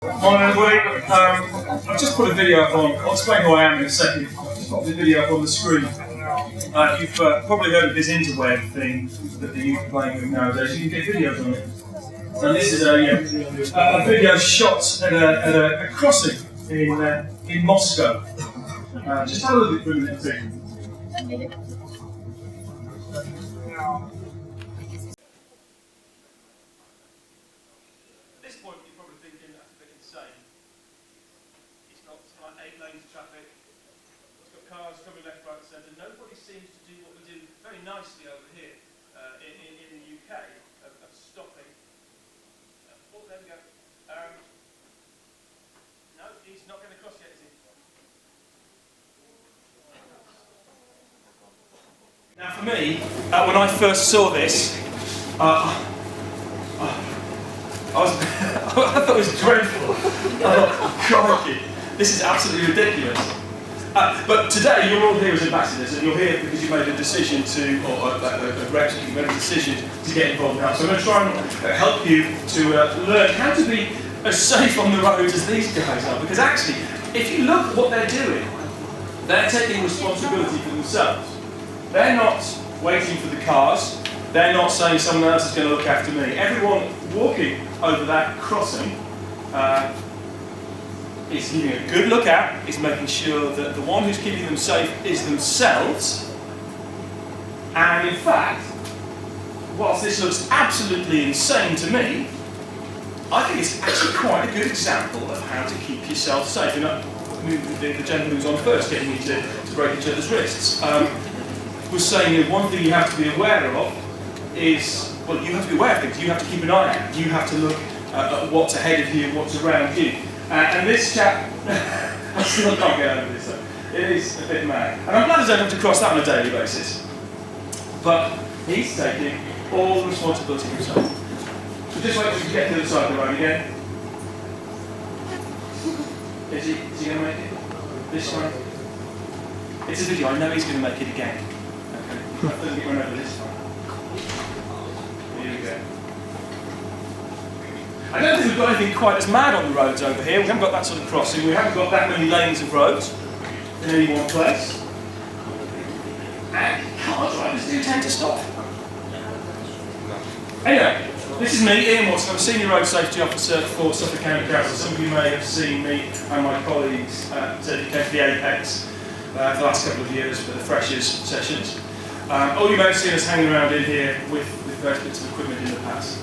Morning everybody. I've just put a video up on, I'll explain who I am in a second. I've just put the video up on the screen. You've probably heard of this interweb thing that the youth are playing with nowadays. You can get videos on it. And this is a video shot at a crossing in Moscow. Just have a look at it for a minute too. At this point you're probably thinking that's a bit insane. It's got like 8 lanes of traffic, it's got cars coming left, right and centre. Nobody seems to do what we do very nicely over here in the UK of stopping. Oh, there we go. No, he's not going to cross yet, is he? Now for me, when I first saw this, I thought it was dreadful. I thought, crikey, this is absolutely ridiculous. But today you're all here as ambassadors, and you're here because you made a decision to, or a rep, you made a decision to get involved now. So I'm going to try and help you to learn how to be as safe on the roads as these guys are. Because actually, if you look at what they're doing, they're taking responsibility for themselves. They're not waiting for the cars. They're not saying someone else is going to look after me. Everyone walking over that crossing is giving a good look at, is making sure that the one who's keeping them safe is themselves. And in fact, whilst this looks absolutely insane to me, I think it's actually quite a good example of how to keep yourself safe. You know, the gentleman who's on first, getting you to break each other's wrists, was saying that one thing you have to be aware of is, well, you have to be aware of things. You have to keep an eye out. You have to look at what's ahead of you and what's around you. And this chap, I still can't get over this. It is a bit mad. And I'm glad I don't have to cross that on a daily basis. But he's taking all the responsibility himself. So just wait till you get to the side of the road again. Is he going to make it? This one? It's a video, I know he's going to make it again. Okay, that doesn't get run over this time. Here we go. I don't think we've got anything quite as mad on the roads over here. We haven't got that sort of crossing. We haven't got that many lanes of roads in any one place. And car drivers do tend to stop. Anyway, this is me, Ian Watson. I'm a Senior Road Safety Officer for Suffolk County Council. Some of you may have seen me and my colleagues who came to the Apex for the last couple of years for the Freshers sessions. Or you may have seen us hanging around in here with various bits of equipment in the past.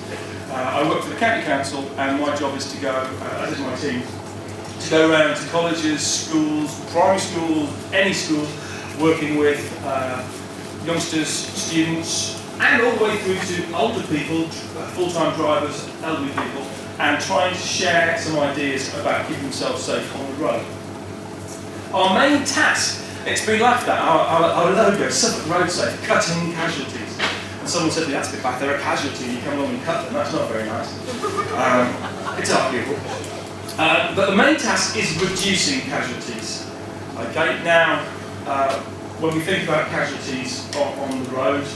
I work for the County Council, and my job is to go, as is my team, to go around to colleges, schools, primary schools, any school, working with youngsters, students, and all the way through to older people, full-time drivers, elderly people, and trying to share some ideas about keeping themselves safe on the road. Our main task, it's been laughed at, our logo, Suffolk Road Safe, cutting casualties. And someone said to me, that's a bit bad, they're a casualty, you come along and cut them, that's not very nice. It's arguable. But the main task is reducing casualties. Okay, now, when we think about casualties on the road,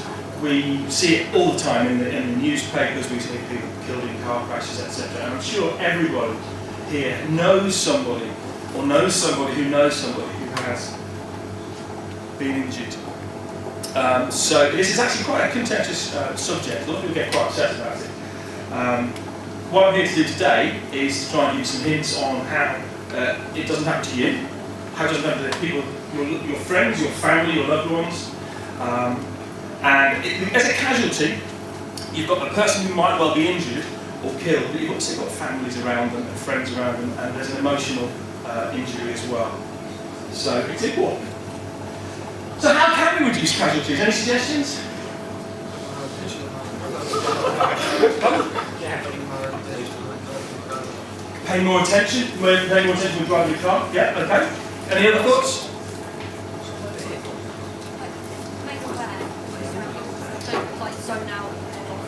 we see it all the time in the newspapers, we see people killed in car crashes, etc. And I'm sure everybody here knows somebody, or knows somebody who knows somebody who has been injured. So this is actually quite a contentious subject. A lot of people get quite upset about it. What I'm here to do today is to try and give you some hints on how it doesn't happen to you, how it doesn't happen to people, your friends, your family, your loved ones. As a casualty, you've got a person who might well be injured or killed, but you've also got families around them and friends around them, and there's an emotional injury as well. So it's important. So how can we reduce casualties? Any suggestions? Pay more attention? Pay more attention when driving the car? Yeah, okay. Any other thoughts?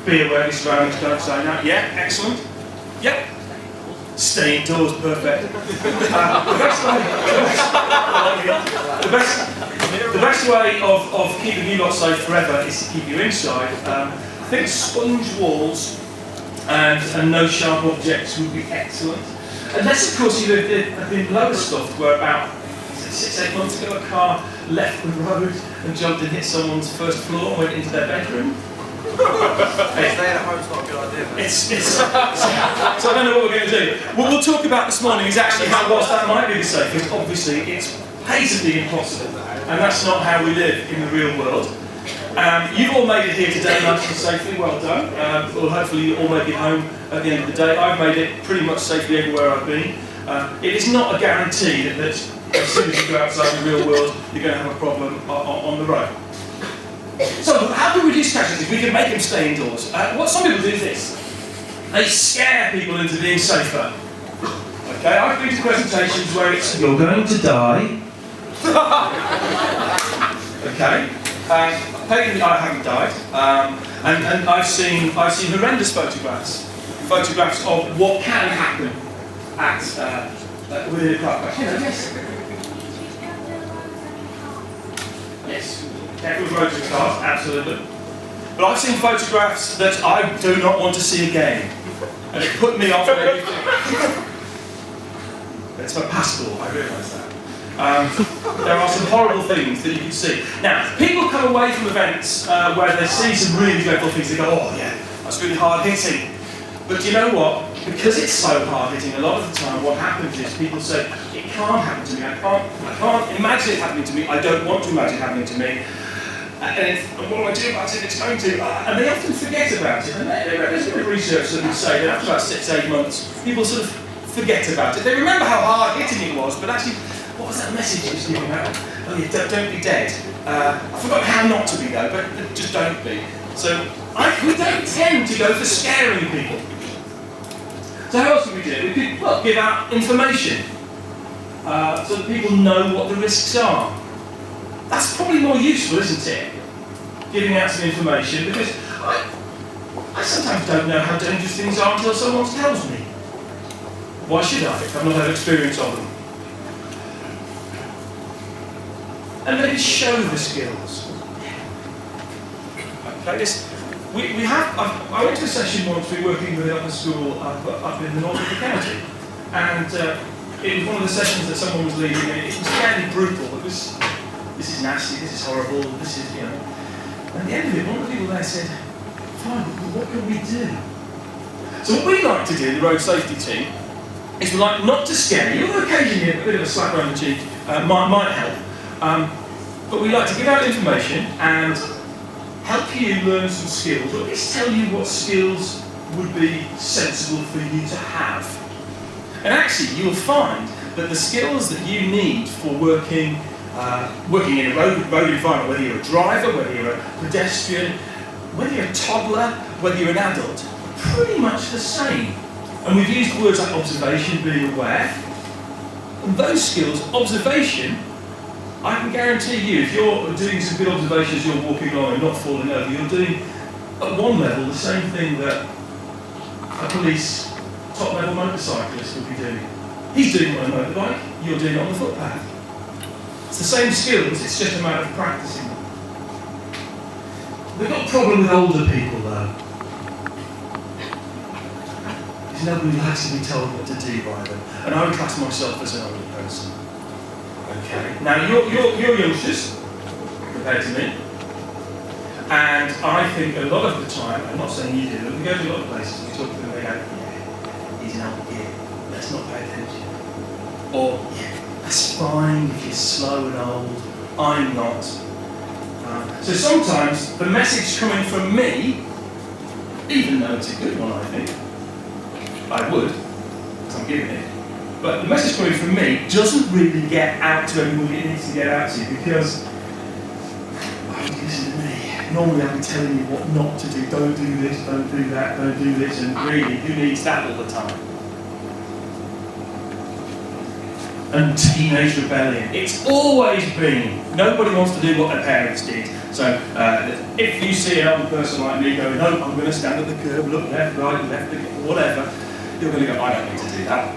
Be aware of your surroundings, don't zone out. Yeah, excellent. Yep. Stay indoors, perfect. The best way of keeping you lot safe forever is to keep you inside. I think sponge walls and no sharp objects would be excellent. Unless, of course, you have been lower stuffed, where about 6-8 months ago a car left the road and jumped and hit someone's first floor and went into their bedroom. Staying at home's not a good idea. So I don't know what we're going to do. What we'll talk about this morning is actually how, whilst that might be the safest, obviously it's patently impossible, and that's not how we live in the real world. You've all made it here today nice and safely, well done. Well, hopefully you all make it home at the end of the day. I've made it pretty much safely everywhere I've been. It is not a guarantee that as soon as you go outside the real world, you're going to have a problem on the road. So, how can we reduce casualties? We can make them stay indoors. What some people do is this. They scare people into being safer. Okay, I've been to presentations where it's, you're going to die. Okay. Apparently I haven't died, and I've seen horrendous photographs of what can happen within a car crash. Yes, careful with roads and cars, absolutely. But I've seen photographs that I do not want to see again, and it put me off everything. It's my passport, I realise that. There are some horrible things that you can see. Now, people come away from events where they see some really dreadful things, they go, oh yeah, that's really hard hitting. But you know what? Because it's so hard hitting, a lot of the time what happens is people say, it can't happen to me, I can't imagine it happening to me, I don't want to imagine it happening to me. And what do I do about it? It's going to. And they often forget about it. And there's a bit of research that would say that after about 6-8 months, people sort of forget about it. They remember how hard hitting it was, but actually, what was that message he was giving out? Oh yeah, don't be dead. I forgot how not to be though, but just don't be. So we don't tend to go for scaring people. So how else could we do? We could give out information so that people know what the risks are. That's probably more useful, isn't it? Giving out some information, because I sometimes don't know how dangerous things are until someone tells me. Why should I if I've not had experience of them? And maybe show the skills. Okay, I went to a session once, we were working with a school up in the north of the county, and it was one of the sessions that someone was leading, and it was fairly brutal. It was, this is nasty, this is horrible, this is, And at the end of it, one of the people there said, fine, what can we do? So what we like to do, the road safety team, is we like not to scare you, although occasionally a bit of a slap around the cheek might help. But we like to give out information and help you learn some skills, or at least tell you what skills would be sensible for you to have. And actually, you will find that the skills that you need for working in a road environment, whether you're a driver, whether you're a pedestrian, whether you're a toddler, whether you're an adult, are pretty much the same. And we've used words like observation, being aware. And those skills, observation, I can guarantee you, if you're doing some good observations, you're walking along and not falling over, you're doing, at one level, the same thing that a police top-level motorcyclist would be doing. He's doing it on a motorbike, you're doing it on the footpath. It's the same skills, it's just a matter of practicing them. We've got a problem with older people, though. Because nobody likes to be told what to do by them. And I would class myself as an older person. Okay. Now, you're youngsters, compared to me, and I think a lot of the time, I'm not saying you do, but we go to a lot of places, we talk to them, they go, yeah, he's an old kid, let's not pay attention. Or, yeah, that's fine if you're slow and old, I'm not. So sometimes, the message coming from me, even though it's a good one, I think, I would, because I'm giving it, but the message coming from me doesn't really get out to everybody it needs to get out to, because listen to me. Normally I'll be telling you what not to do. Don't do this, don't do that, don't do this, and really, who needs that all the time? And teenage rebellion. It's always been. Nobody wants to do what their parents did. So if you see an older person like me going, no, I'm going to stand at the curb, look left, right, left, whatever, you're going to go, I don't need to do that.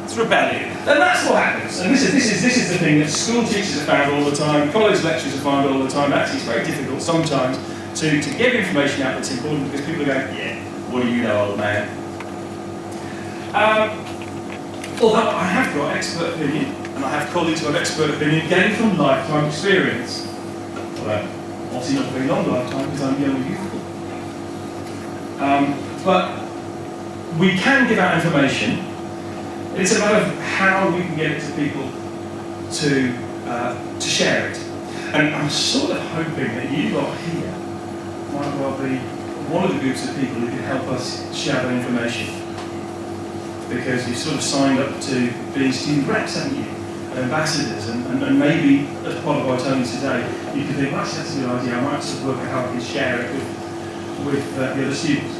It's rebellion. And that's what happens. And this is the thing that school teachers have found all the time, college lecturers have found all the time. Actually, it's very difficult sometimes to give information out that's important, because people are going, yeah, what do you know, old man? Although I have got expert opinion, and I have colleagues who have expert opinion gained from lifetime experience. Well, obviously not very long lifetime because I'm young and youthful. But we can give out information. It's a matter of how we can get it to people to share it. And I'm sort of hoping that you lot here might well be one of the groups of people who can help us share that information. Because you've sort of signed up to being student reps, haven't you? And ambassadors, and maybe as part of our tones today, you can think, well, that's a good idea, I might sort of work out how I can share it with the other students.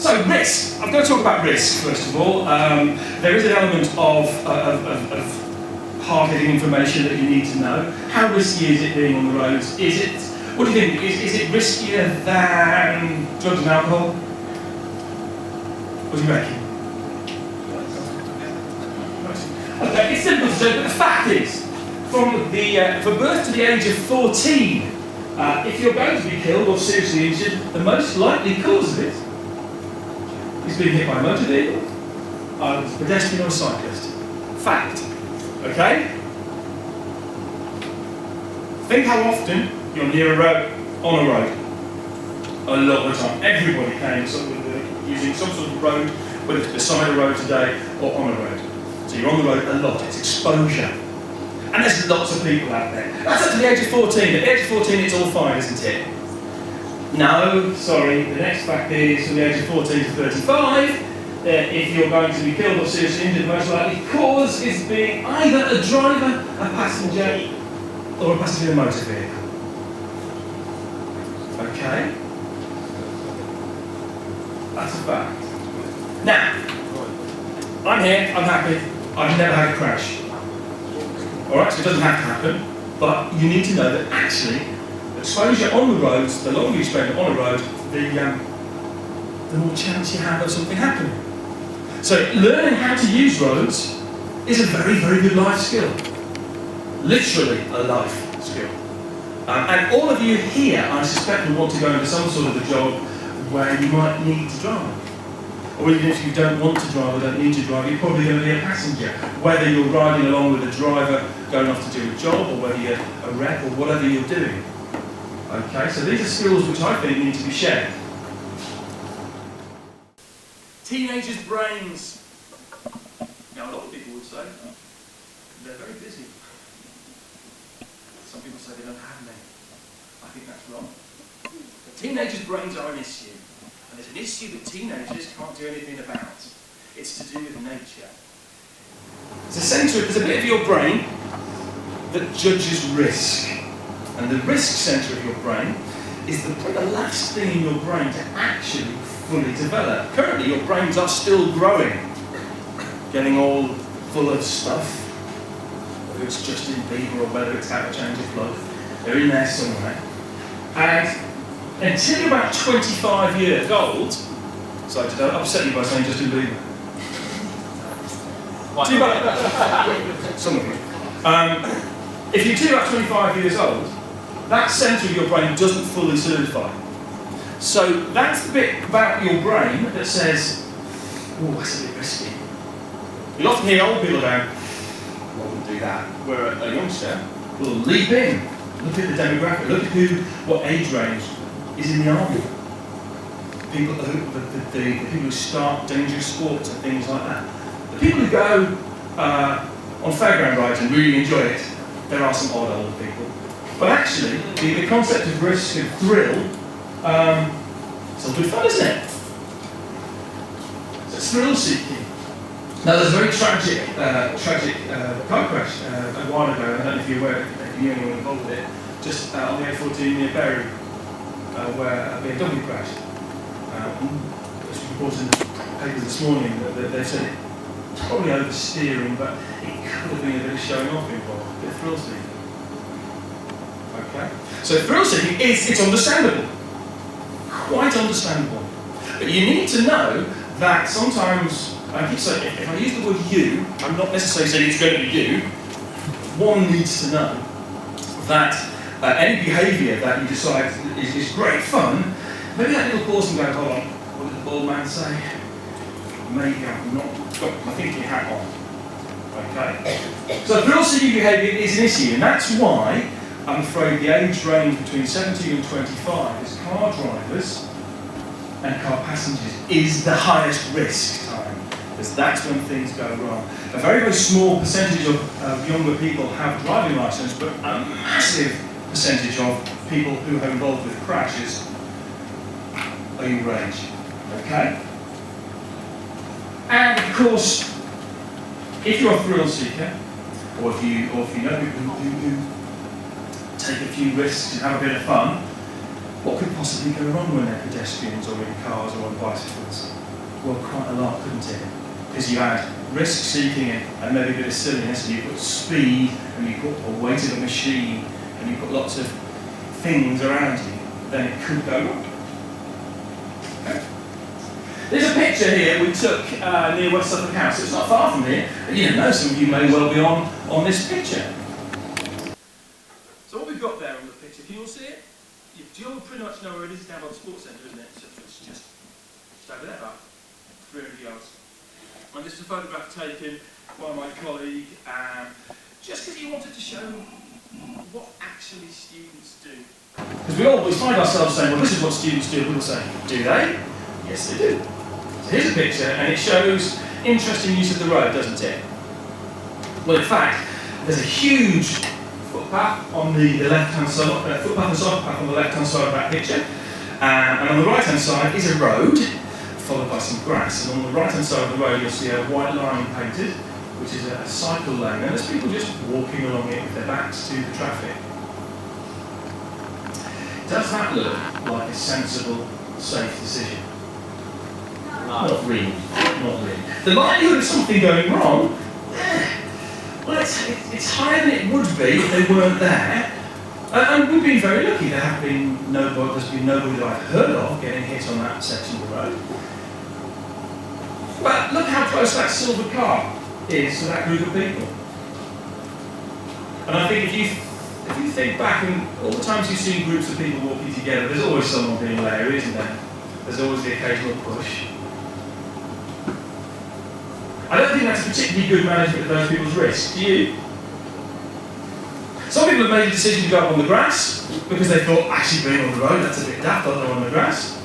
So risk. I'm going to talk about risk first of all. There is an element of hard-hitting information that you need to know. How risky is it being on the roads? What do you think? Is it riskier than drugs and alcohol? What do you reckon? Okay, it's simple to say, but the fact is, from birth to the age of 14, if you're going to be killed or seriously injured, the most likely cause of it is being hit by a motor vehicle, a pedestrian or a cyclist. Fact. Okay? Think how often you're near a road, on a road. A lot of the time. Everybody came using some sort of road, whether it's beside a road today or on a road. So you're on the road a lot, it's exposure. And there's lots of people out there. That's up to the age of 14. At the age of 14 it's all fine, isn't it? No, sorry, the next fact is from the age of 14 to 35, if you're going to be killed or seriously injured, the most likely cause is being either a driver, a passenger, or a passenger in a motor vehicle. Okay? That's a fact. Now, I'm here, I'm happy, I've never had a crash. Alright, so it doesn't have to happen, but you need to know that actually, exposure on the roads, the longer you spend on a road, the more chance you have of something happening. So learning how to use roads is a very, very good life skill. Literally a life skill. And all of you here, I suspect, will want to go into some sort of a job where you might need to drive. Or even if you don't want to drive or don't need to drive, you're probably going to be a passenger. Whether you're riding along with a driver going off to do a job, or whether you're a rep, or whatever you're doing. Okay, so these are skills which I think need to be shared. Teenagers' brains. Now, a lot of people would say they're very busy. Some people say they don't have many. I think that's wrong. But teenagers' brains are an issue. And there's an issue that teenagers can't do anything about. It's to do with nature. There's a bit of your brain that judges risk. And the risk centre of your brain is the last thing in your brain to actually fully develop. Currently, your brains are still growing, getting all full of stuff, whether it's Justin Bieber or whether it's How to Change Your Blood. They're in there somewhere. And until you're about 25 years old, sorry, did I upset you by saying Justin Bieber? Some of you. If you're till about 25 years old, that centre of your brain doesn't fully solidify. So that's the bit about your brain that says, oh, that's a bit risky. You'll often hear old people going, I wouldn't do that. Where a youngster will leap in. Look at the demographic, look at what age range is in the army. People the people who start dangerous sports and things like that. The people who go on fairground rides and really enjoy it, there are some odd old people. But actually, the concept of risk and thrill, it's all good fun, isn't it? So it's thrill seeking. Now there's a very tragic car crash a while ago. I don't know if you're aware, if you knew anyone involved with it, just on the A14 near Bury, where a BMW crashed. As we reported in the papers this morning, they said it's probably oversteering, but it could have been a bit of showing off involved, a bit of thrill seeking. Okay? So thrill seeking it's understandable. Quite understandable. But you need to know that sometimes, I keep saying, if I use the word you, I'm not necessarily saying it's going to be you. One needs to know that any behaviour that you decide is great fun, maybe that little pause and go, hold on, what did the bald man say? maybe I've not got my thinking hat on. Okay? So thrill-seeking behaviour is an issue, and that's why I'm afraid the age range between 17 and 25 as car drivers and car passengers is the highest risk time, because that's when things go wrong. A very, very small percentage of younger people have a driving licence, but a massive percentage of people who are involved with crashes are your age. Okay? And of course, if you're a thrill seeker, or if you know people who take a few risks and have a bit of fun, what could possibly go wrong when they're pedestrians or in cars or on bicycles? Well, quite a lot, couldn't it? Because you add risk seeking and maybe a bit of silliness, and you put speed, and you put a weight of a machine, and you put lots of things around you, then it could go wrong. Okay. There's a picture here we took near West Suffolk House. It's not far from here. You don't know, some of you may well be on this picture. So what we've got there on the picture, can you all see it? You'll pretty much know where it is. Down by the sports centre, isn't it? So it's just over there, about 300 yards. And this is a photograph taken by my colleague, just because he wanted to show what actually students do. Because we always find ourselves saying, well, this is what students do. People say, do they? Yes, they do. So here's a picture, and it shows interesting use of the road, doesn't it? Well, in fact, there's a huge footpath on the left-hand side, footpath and cyclepath on the left-hand side of that picture, and on the right-hand side is a road, followed by some grass, and on the right-hand side of the road you'll see a white line painted, which is a cycle lane, and there's people just walking along it with their backs to the traffic. Does that look like a sensible, safe decision? No. Not really. Not really. The likelihood of something going wrong, well, it's higher than it would be if they weren't there. And we've been very lucky. There's been nobody that I've heard of getting hit on that section of the road. But look how close that silver car is to that group of people. And I think if you think back, and all the times you've seen groups of people walking together, there's always someone being leery, isn't there? There's always the occasional push. I don't think that's a particularly good management of those people's risks, do you? Some people have made a decision to go up on the grass because they thought, actually being on the road, that's a bit daft, I'll go on the grass.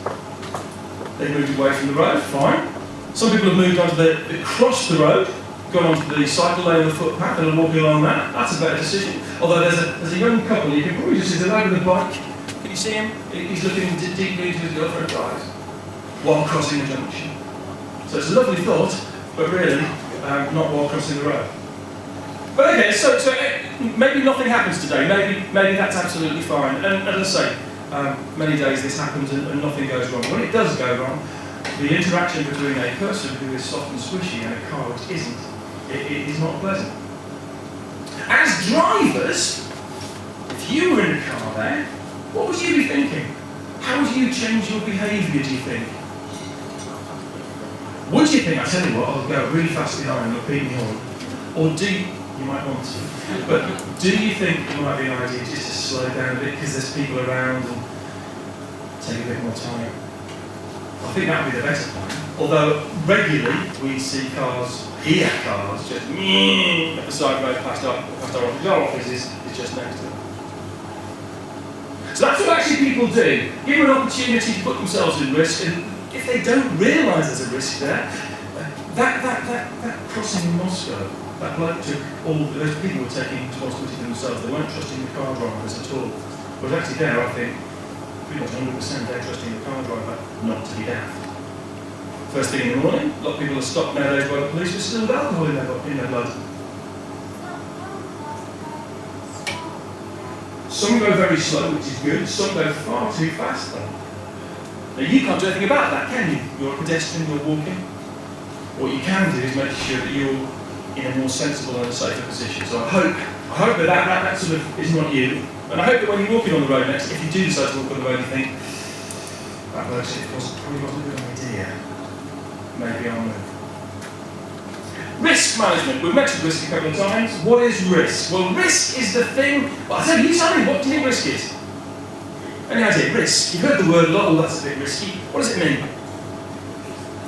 They moved away from the road, fine. Some people have moved onto across the road, gone onto the cycle lane or the footpath and are walking along that. That's a better decision. Although there's a young couple, you can probably just see the lad with a bike. Can you see him? He's looking deeply into his girlfriend's eyes while crossing the junction. So it's a lovely thought, but really, not while crossing the road. But okay, so maybe nothing happens today. Maybe that's absolutely fine. And as I say, many days this happens and nothing goes wrong. When it does go wrong, the interaction between a person who is soft and squishy and a car which isn't, it is not pleasant. As drivers, if you were in a car there, what would you be thinking? How would you change your behaviour, do you think? Would you think, I tell you what, I'll go really fast behind and repeat me on? Or do you might want to, but do you think it might be an idea just to slow down a bit because there's people around and take a bit more time? I think that would be the better plan. Although regularly we see cars, hear cars just at the side road past our office. Our office is just next to it. So that's what actually people do. Give them an opportunity to put themselves in risk, and if they don't realise there's a risk there, that crossing in Moscow, that bloke took those people were taking responsibility for themselves. They weren't trusting the car drivers at all. But actually there, I think, pretty much 100% they're trusting the car driver not to be daft. First thing in the morning, a lot of people are stopped nowadays by the police with still alcohol in their blood. Some go very slow, which is good. Some go far too fast, though. Now you can't do anything about that, can you? You're a pedestrian, you're walking. What you can do is make sure that you're in a more sensible and a safer position. So I hope that sort of is not you. And I hope that when you're walking on the road next, if you do decide to walk on the road, you think, that bloke said it probably wasn't a good idea. Maybe I'll move. Risk management. We've mentioned risk a couple of times. What is risk? Well, risk is the thing. Well, I tell you tell me, what do you think risk is? Any idea? Risk. You've heard the word a lot. Oh, that's a bit risky. What does it mean?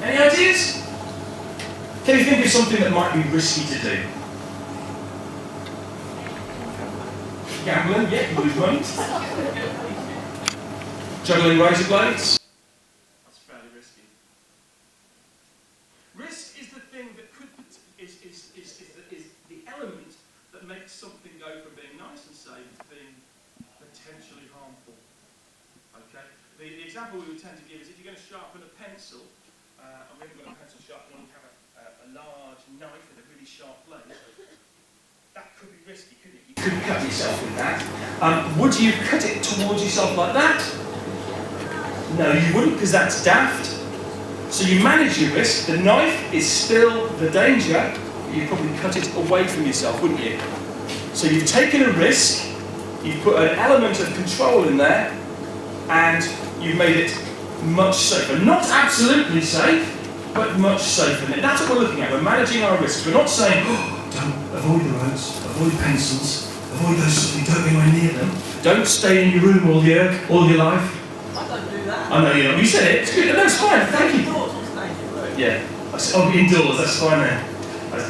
Any ideas? Can you think of something that might be risky to do? Gambling, yeah, you lose money. Juggling razor blades. That's fairly risky. Risk is the thing that could is the element that makes something go from being nice and safe to being potentially harmful. Okay. The example we would tend to give is if you're going to sharpen a pencil, and we haven't got a pencil sharpener, you have a large knife with a really sharp blade. That could be risky, couldn't it? You could cut yourself with that. Would you cut it towards yourself like that? No, you wouldn't, because that's daft. So you manage your risk. The knife is still the danger. You'd probably cut it away from yourself, wouldn't you? So you've taken a risk, you've put an element of control in there, and you've made it much safer. Not absolutely safe, but much safer. And that's what we're looking at. We're managing our risks. We're not saying, oh, don't avoid the roads, avoid pencils, avoid those sort of things, don't be anywhere near them. Don't stay in your room all your life. I don't do that. I know you don't. You said it. It's good. No, it's fine. Thank you. Indoors, what's the name of your room? Yeah. I said, oh, indoors. That's fine then.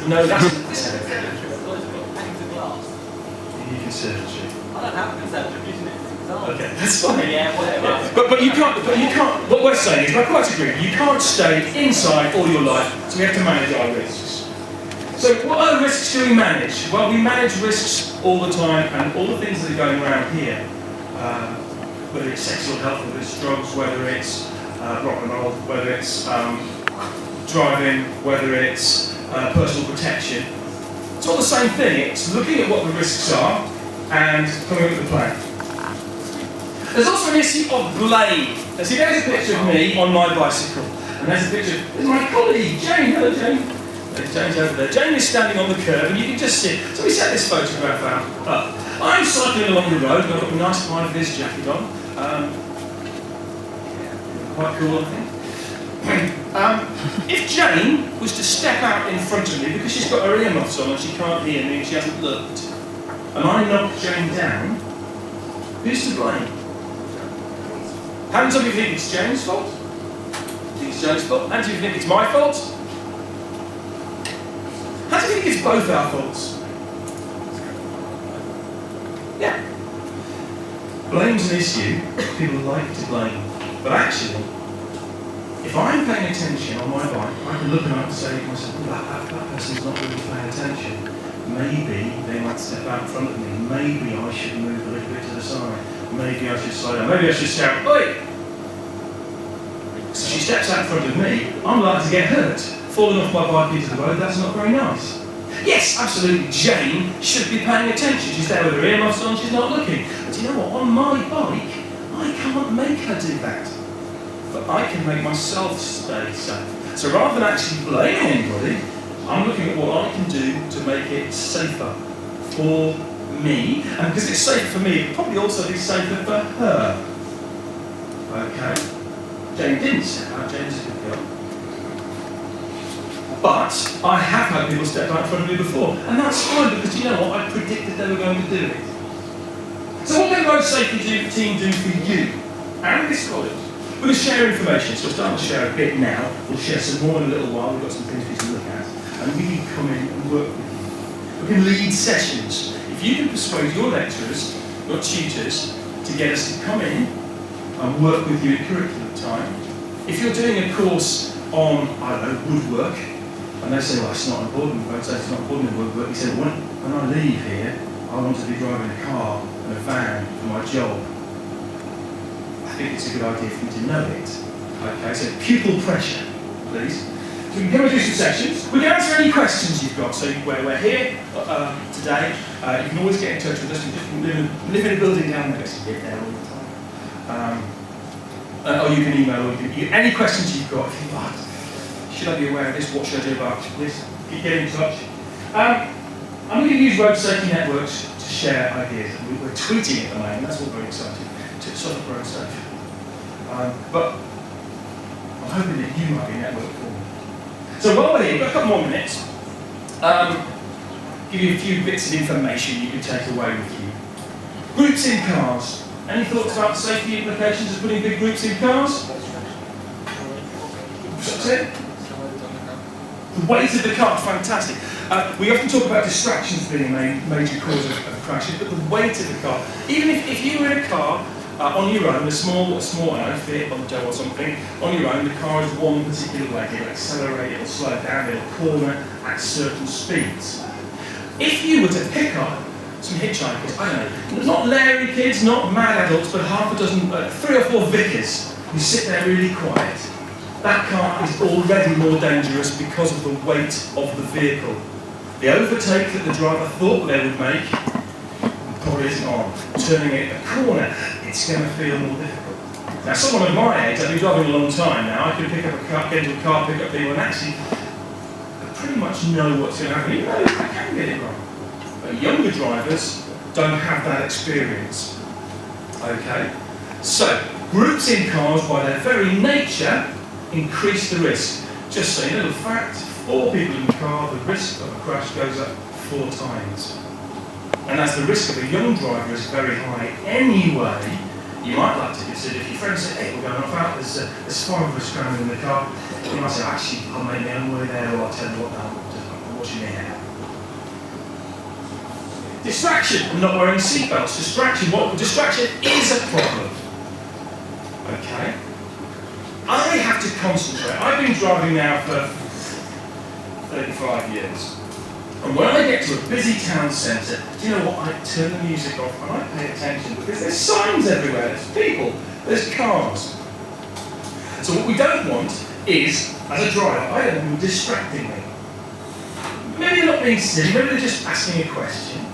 No, that's... Panes of glass. You conservatory. I don't have a conservatory, isn't it? Okay, that's fine. Yeah, whatever. Yeah. But you can't. What we're saying is, I quite agree. You can't stay inside all your life, so we have to manage our risks. So, what other risks do we manage? Well, we manage risks all the time, and all the things that are going around here, whether it's sexual health, whether it's drugs, whether it's rock and roll, whether it's driving, whether it's personal protection. It's all the same thing. It's looking at what the risks are and coming up with a plan. There's also an issue of blame. Now, see, there's a picture of me on my bicycle, and there's a picture of my colleague, Jane. Hello, Jane. There's Jane's over there. Jane is standing on the curb, and you can just see. So we set this photograph up. I'm cycling along the road, and I've got a nice high vis jacket on. Quite cool, I think. If Jane was to step out in front of me, because she's got her earmuffs on and she can't hear me and she hasn't looked, and I knock Jane down, who's to blame? How many of you think it's Jane's fault? Do you think it's Jane's fault? How do you think it's my fault? How do you think it's both our faults? Yeah. Blame's an issue. People like to blame. But actually, if I'm paying attention on my bike, I can look and I can say to myself, that person's not really paying attention. Maybe they might step out in front of me. Maybe I should move a little bit to the side. Maybe I should slow down. Maybe I should shout, oi! So she steps out in front of me, I'm likely to get hurt. Falling off my bike into the road, that's not very nice. Yes, absolutely, Jane should be paying attention. She's there with her earmuffs on, she's not looking. But you know what, on my bike, I can't make her do that. But I can make myself stay safe. So rather than actually blaming anybody, I'm looking at what I can do to make it safer for me. And because it's safer for me, it'll probably also be safer for her. Okay. Jane didn't step out, Jane's a good girl. But I have had people step out in front of me before. And that's fine, because you know what? I predicted they were going to do it. So what can road safety team do for you and this college? We're going to share information, so we're starting to share a bit now. We'll share some more in a little while. We've got some things for you to look at. And we can come in and work with you. We can lead sessions. If you can persuade your lecturers, your tutors, to get us to come in and work with you at curriculum time. If you're doing a course on, I don't know, woodwork, and they say, well, it's not important, I'd say it's not important in woodwork. You say, well, when I leave here, I want to be driving a car and a van for my job. I think it's a good idea for you to know it. Okay, so pupil pressure, please. So we can come and do some sessions. We can answer any questions you've got. So we're here today. You can always get in touch with us. We just live in a building down there. So you get there all the time. Or you can email, or you can, any questions you've got. If you like, should I be aware of this? What should I do about it? Please get in touch. I'm going to use road safety networks to share ideas. We're tweeting at the moment. That's all very exciting. To sort of road safe. But I'm hoping that you might be a network for me. So while we're here, we've got a couple more minutes. Give you a few bits of information you can take away with you. Groups in cars. Any thoughts about the safety implications of putting big groups in cars? What's it? The weight of the car is fantastic. We often talk about distractions being a major cause of crashes, but the weight of the car, even if you were in a car on your own, a small Fiat Punto or something, on your own, the car is one particular way. It'll accelerate, it'll slow down, it'll corner at certain speeds. If you were to pick up some hitchhikers, I don't know, not Larry kids, not mad adults, but half a dozen, 3 or 4 vicars who sit there really quiet, that car is already more dangerous because of the weight of the vehicle. The overtake that the driver thought they would make probably isn't on. Turning it a corner, it's going to feel more difficult. Now, someone of my age, I've been driving a long time now, I can pick up a car, get into a car, pick up people, and actually I pretty much know what's going to happen. Even though I can get it wrong. But younger drivers don't have that experience. Okay? So, groups in cars, by their very nature, increase the risk. Just so you know, the fact, 4 people in the car, the risk of a crash goes up 4 times. And as the risk of a young driver is very high anyway, you might like to consider, if your friend said, hey, we're going off out, there's 5 of us cramming in the car, you might say, actually, I'll make my own way there, or I'll tell you what, I'm watching your hair. Distraction, I'm not wearing seatbelts. Distraction is a problem. Okay? I have to concentrate. I've been driving now for 35 years. And when I get to a busy town centre, do you know what? I turn the music off and I pay attention because there's signs everywhere, there's people, there's cars. So what we don't want is, as a driver, I don't want them distracting me. Maybe they're not being silly, maybe they're just asking a question.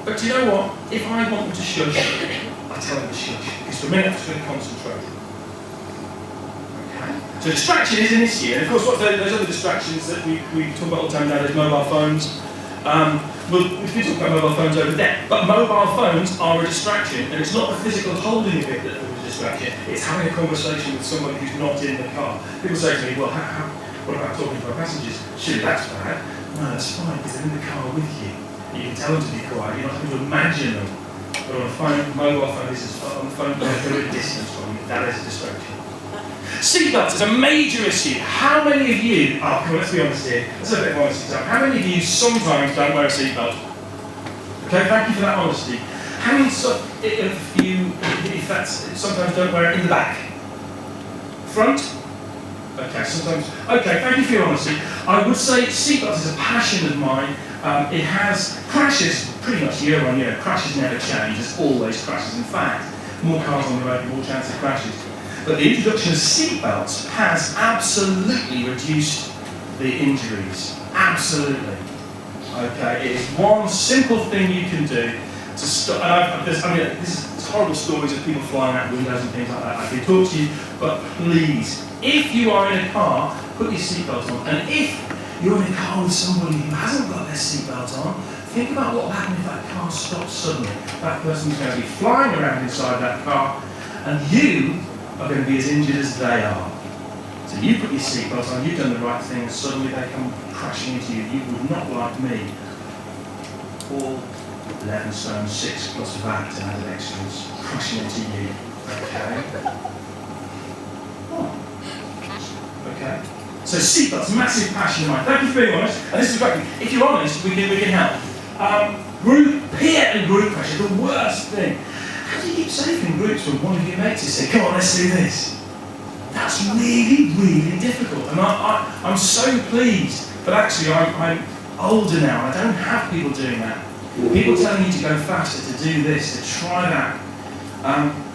But do you know what? If I want them to shush, I tell them to shush. Because for a minute I'm just going to concentrate. So distraction is an issue, and of course those other distractions that we talk about all the time now, there's mobile phones. We talk about mobile phones over there, but mobile phones are a distraction, and it's not the physical holding of it that is a distraction, it's having a conversation with somebody who's not in the car. People say to me, well, what about talking to our passengers? Surely that's bad. No, that's fine, because they're in the car with you. You can tell them to be quiet, you're not going to imagine them. But on a phone, mobile phone, on the phone, they're at a distance from you, that is a distraction. Seatbelts is a major issue. How many of you, come on, let's be honest here, let's have a bit of honesty time. How many of you sometimes don't wear a seatbelt? Okay, thank you for that honesty. How many of you, if that's, sometimes don't wear it in the back? Front? Okay, sometimes. Okay, thank you for your honesty. I would say seatbelts is a passion of mine. It has crashes pretty much year on year. Crashes never change, there's always crashes. In fact, more cars on the road, more chance of crashes. But the introduction of seatbelts has absolutely reduced the injuries. Absolutely. Okay, it is one simple thing you can do to stop. And this is horrible stories of people flying out windows and things like that. I can talk to you, but please, if you are in a car, put your seatbelt on. And if you're in a car with somebody who hasn't got their seatbelt on, think about what will happen if that car stops suddenly. That person's going to be flying around inside that car, and you are going to be as injured as they are. So you put your seatbelt on, you've done the right thing, and suddenly they come crashing into you. You would not like me. All 11 stone 6 plus VAT and added extras crashing into you. Okay? Oh. Okay. So seatbelts, massive passion of mine. Thank you for being honest. And this is great. If you're honest, we can help. Peer and group pressure, the worst thing. How do you keep safe in groups when one of your mates is saying, come on, let's do this? That's really, really difficult. And I'm so pleased, but actually I'm older now, and I don't have people doing that. People telling you to go faster, to do this, to try that.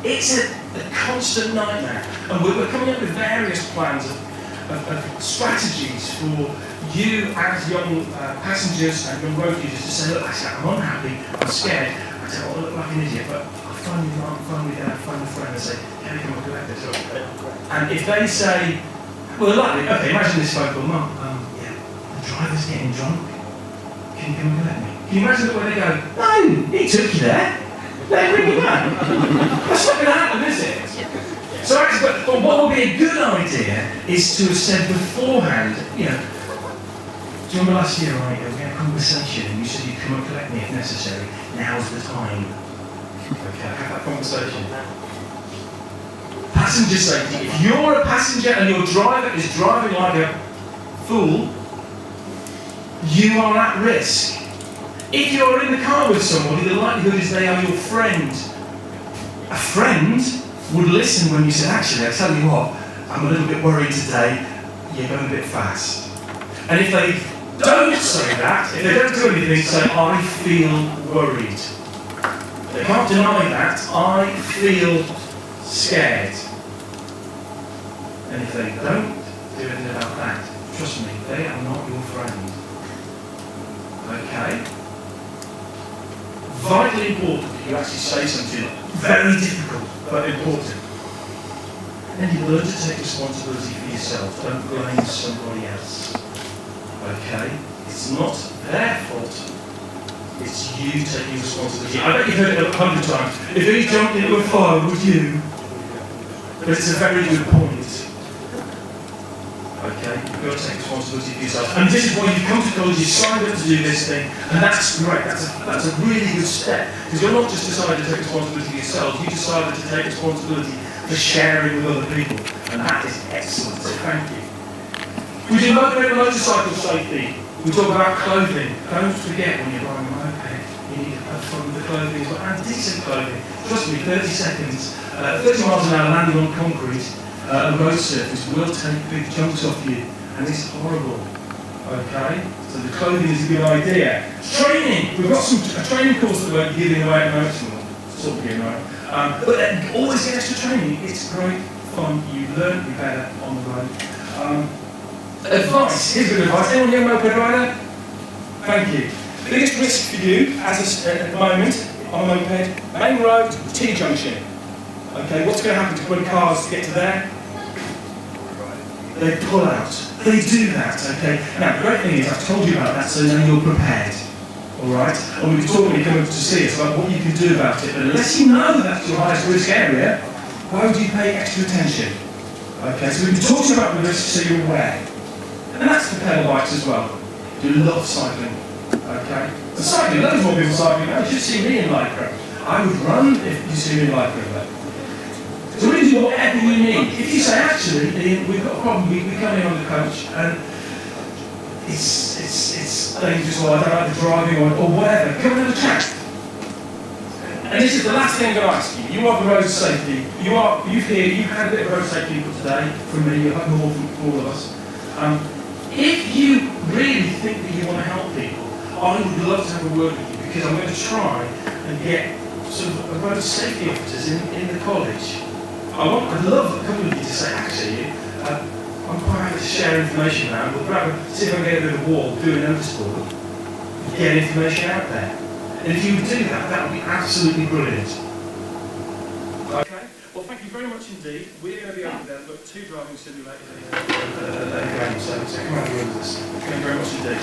It's a constant nightmare. And we're coming up with various plans of strategies for you as young passengers and young road users to say, look, actually, I'm unhappy, I'm scared, I don't want to look like an idiot, but phone a friend and say, can you come and collect this? And if they say, well, likely, okay, imagine this phone call, Mum, yeah, the driver's getting drunk, can you come and collect me? Can you imagine when they go, no, he took you there, let him bring you back. That's not going to happen, is it? So actually, but what would be a good idea is to have said beforehand, you know, do you remember last year, right, we had a conversation and you said you'd come and collect me if necessary, now's the time. Okay, have that conversation. Passenger safety. If you're a passenger and your driver is driving like a fool, you are at risk. If you're in the car with somebody, the likelihood is they are your friend. A friend would listen when you said, actually, I tell you what, I'm a little bit worried today, you're going a bit fast. And if they don't say that, if they don't do anything, say, I feel worried. They can't deny that, I feel scared. And if they don't do anything about that, trust me, they are not your friend. Okay? Vitally important that you actually say something very difficult but important. And you learn to take responsibility for yourself. Don't blame somebody else. Okay? It's not their fault. It's you taking responsibility. I bet you've heard it 100 times. If he jumped into a fire, would you? But it's a very good point. Okay? You've got to take responsibility for yourself. And this is why you've come to college, you've signed up to do this thing, and that's great. That's a really good step. Because you're not just deciding to take responsibility for yourself, you decided to take responsibility for sharing with other people. And that is excellent. So thank you. We do motorcycle safety. We talk about clothing. Don't forget when you're riding a moped, you need to have fun with the clothing, and decent clothing. Trust me, 30 seconds, 30 miles an hour landing on concrete, a road surface will take big chunks off you, and it's horrible. Okay? So the clothing is a good idea. Training! We've got a training course that we're giving away at the moment, sort of giving away. But always get extra training. It's great fun. You learn to be better on the road. Advice. Here's good advice. Anyone here a moped rider? Thank you. Biggest risk for you at the moment on a moped, main road, T-junction. Okay, what's going to happen to when cars get to there? They pull out. They do that, okay? Now, the great thing is, I've told you about that, so now you're prepared. Alright? And we can talk when you come up to see us about what you can do about it. But unless you know that's your highest risk area, why would you pay extra attention? Okay, so we've been talking about the risks so you're aware. And that's for pedal bikes as well. Do a lot of cycling. Okay? And cycling, loads more people cycling now. You should see me in Lycra. I would run if you see me in Lycra. So we do whatever you need. If you say, actually, Ian, we've got a problem, we come in on the coach and it's dangerous, or I don't like the driving, or whatever, come and have a chat. And this is the last thing I'm going to ask you. You are the road safety. You've had a bit of road safety input today from me, you've had more from all of us. If you really think that you want to help people, I would love to have a word with you, because I'm going to try and get sort of a road safety officers in the college. I'd love a couple of you to say, actually, I'm quite happy to share information around. We'll see if I can get a bit of a wall, do a notice board, get information out there. And if you would do that, that would be absolutely brilliant. Okay, well thank you very much indeed. We're going to be over there, we've got 2 driving simulators at the game, so come over with us. Thank you very much indeed.